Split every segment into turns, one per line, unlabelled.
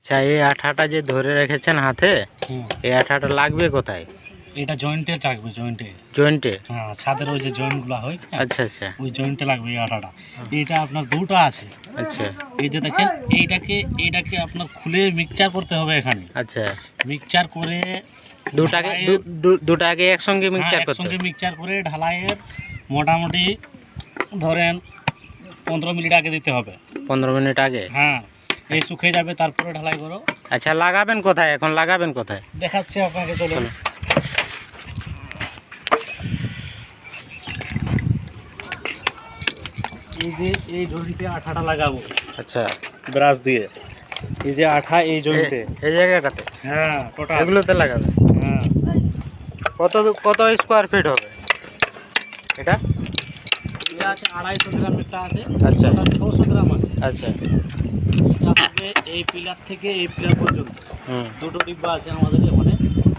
আচ্ছা, এই আঠাটা যে ধরে রেখেছেন হাতে, এই আঠাটা লাগবে কোথায়?
এটা জয়েন্টে থাকবে, জয়েন্টে।
জয়েন্টে?
হ্যাঁ, ছাদের ওই যে জয়েন্টগুলো হয়,
আচ্ছা আচ্ছা।
ওই জয়েন্টে লাগবে এই আঠাটা। এইটা আপনার দুটো আছে।
আচ্ছা
এই যে দেখেন, এইটাকে আপনার খুলে মিক্সচার করতে হবে এখানে।
আচ্ছা,
মিক্সচার করে
দুটাকে একসঙ্গে মিক্সচার করতে
একসঙ্গে
হবে?
মিক্সচার করে ঢালাইয়ের মোটামুটি ধরেন 15 মিনিট আগে দিতে হবে।
15 মিনিট আগে?
হ্যাঁ, এই শুকিয়ে যাবে, তারপরে ঢালাই করো।
আচ্ছা, লাগাবেন কোথায় এখন? লাগাবেন কোথায়
দেখাচ্ছি আপনাকে, চলুন। এই যে এই জয়েন্টে আঠাটা লাগাবো।
আচ্ছা,
ব্রাশ দিয়ে এই যে আঠা এই জয়েন্টে,
এই জায়গাটাতে?
হ্যাঁ টোটাল
এগুলোতে লাগাবে?
হ্যাঁ।
কত স্কোয়ার ফিট হবে এটা?
এটা আছে 250 গ্রাম, একটা আছে।
আচ্ছা
600 গ্রাম আছে।
আচ্ছা।
এটা হবে এই পিলার থেকে এই পিলার পর্যন্ত। দুটো ডিব্বা আছে আমাদের এখানে।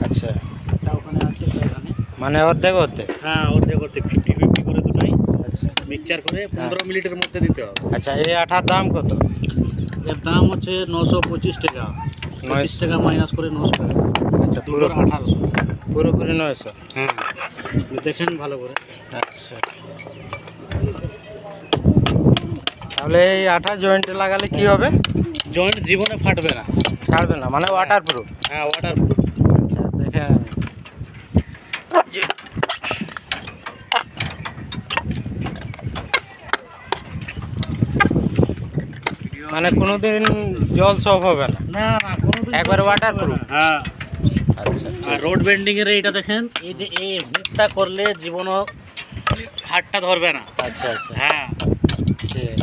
আচ্ছা,
এটা ওখানে আছে, এটা এখানে।
মানে অর্ধেক অর্ধেক?
হ্যাঁ, অর্ধেক অর্ধেক, 50-50 করে দুটাই।
আচ্ছা,
মিক্সচার করে 15 মিনিটের মধ্যে দিতে হবে।
আচ্ছা, এই আঠার দাম কত?
এর দাম হচ্ছে 925 টাকা। 25 টাকা মাইনাস করে 900 টাকা।
আচ্ছা,
পুরো 1800।
পুরোপুরি 900?
হ্যাঁ, দেখেন ভালো করে।
আচ্ছা, তাহলে এই আঠা জয়েন্টে লাগালে কি হবে?
জয়েন্ট জীবনে ফাটবে না,
ছাড়বে না, মানে ওয়াটার প্রুফ?
হ্যাঁ, ওয়াটারপ্রুফ।
আচ্ছা, দেখেন। মানে কোনোদিন জল সব হবে না?
না না, কোনোদিন
একবারে ওয়াটারপ্রুফ?
হ্যাঁ।
আচ্ছা,
আর রোড বেন্ডিং এর এইটা দেখেন, এই যে এই হিটটা করলে জীবনও হাতটা ধরবে না।
আচ্ছা আচ্ছা,
হ্যাঁ,
ঠিক।